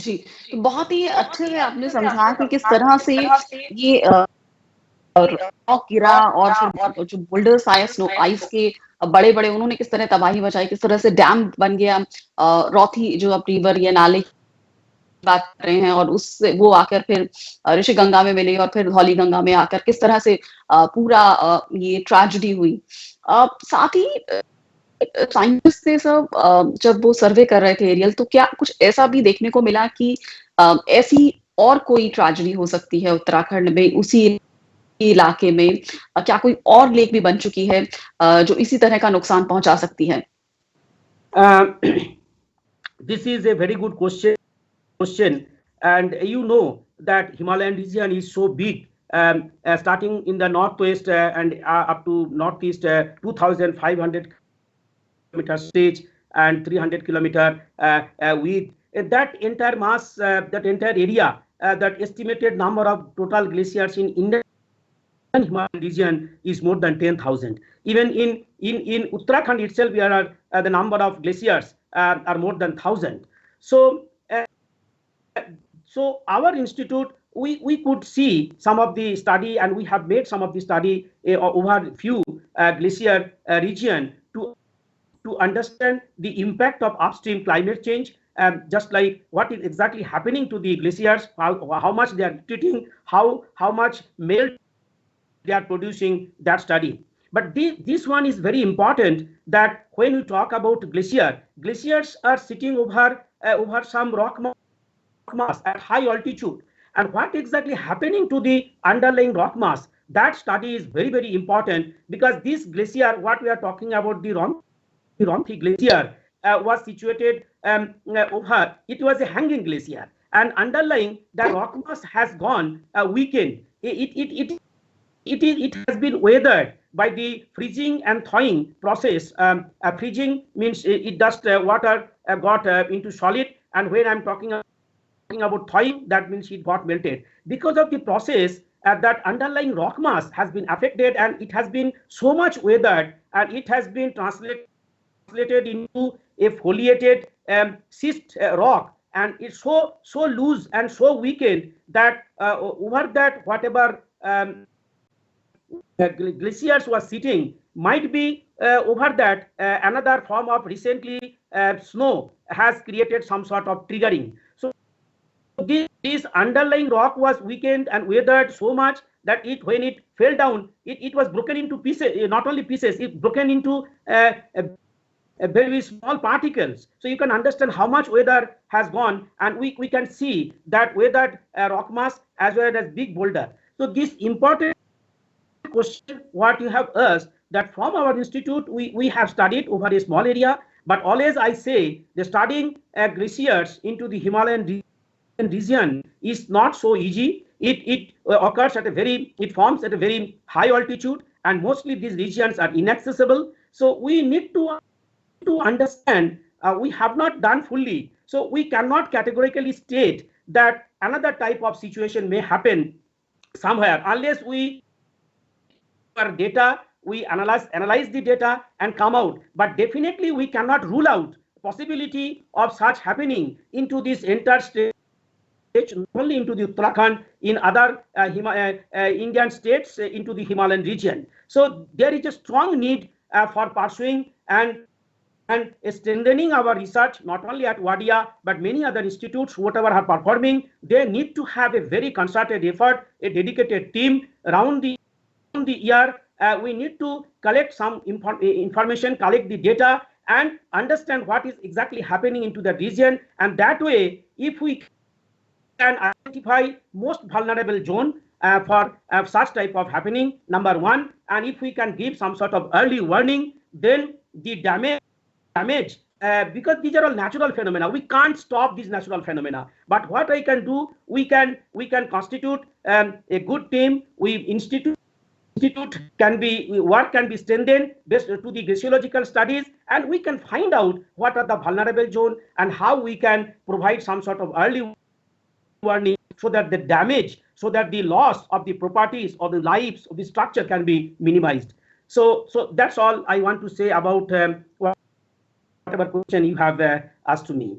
जी, तो बहुत ही अच्छे से आपने समझा कि किस तरह से ये रॉक गिरा और फिर जो बोल्डर्स आए स्नो आइस के बड़े-बड़े उन्होंने किस तरह तबाही मचाई, किस तरह से डैम बन गया रॉथी जो अब रिवर या नाले की बात कर रहे हैं और उससे वो आकर फिर ऋषिगंगा में मिले और फिर धौलीगंगा में आकर किस तरह से पूरा ये ट्रेजेडी हुई। साथ ही साइंटिस्ट ने सब जब वो सर्वे कर रहे थे एरियल तो क्या कुछ ऐसा भी देखने को मिला कि ऐसी और कोई ट्रेजेडी हो सकती है उत्तराखंड में उसी इलाके में क्या कोई और लेक भी बन चुकी है जो इसी तरह का नुकसान पहुंचा सकती है? Uh, this is a very good question, and you know that Himalayan region is so big, starting in the northwest and up to northeast, 2,500 kilometer stage and 300 kilometer width. That entire mass, that entire area, that estimated number of total glaciers in Indian Himalayan region is more than 10,000. Even in Uttarakhand itself, we are the number of glaciers are more than 1,000. So so our institute, we could see some of the study, and we have made some of the study over few glacier region to understand the impact of upstream climate change, just like what is exactly happening to the glaciers, how much they are retreating, how much melt they are producing, that study. But this one is very important, that when we talk about glaciers are sitting over some rock mass at high altitude, and what exactly happening to the underlying rock mass, that study is very, very important, because this glacier, what we are talking about, the Romthi glacier, was situated over, it was a hanging glacier, and underlying the rock mass has gone weakened. It has been weathered by the freezing and thawing process. Freezing means it just water got into solid, and when I'm talking about thawing, that means it got melted. Because of the process, that underlying rock mass has been affected, and it has been so much weathered, and it has been translated into a foliated schist rock, and it's so loose and so weakened that over that whatever glaciers was sitting might be over that another form of recently snow has created some sort of triggering. So this underlying rock was weakened and weathered so much that when it fell down, it was broken into pieces, not only pieces, it broken into very small particles. So you can understand how much weather has gone, and we can see that weathered rock mass as well as big boulder. So this important question what you have asked, that from our institute we have studied over a small area, but always I say the studying glaciers into the Himalayan region is not so easy. It occurs at a very, it forms at a very high altitude, and mostly these regions are inaccessible. So we need to understand, we have not done fully. So we cannot categorically state that another type of situation may happen somewhere unless we our data, we analyze the data and come out. But definitely we cannot rule out possibility of such happening into this entire state, not only into the Uttarakhand, in other Indian states, into the Himalayan region. So there is a strong need for pursuing and strengthening our research, not only at Wadia, but many other institutes, whatever are performing. They need to have a very concerted effort, a dedicated team around the year. We need to collect some information, collect the data, and understand what is exactly happening into the region. And that way, if we can identify most vulnerable zone for such type of happening, number one, and if we can give some sort of early warning, then the damage, because these are all natural phenomena, we can't stop these natural phenomena. But what I can do, we can constitute a good team. We institute can be, work can be strengthened based to the glaciological studies, and we can find out what are the vulnerable zone and how we can provide some sort of early warning, so that the damage, so that the loss of the properties or the lives of the structure can be minimized. So that's all I want to say about whatever question you have asked to me.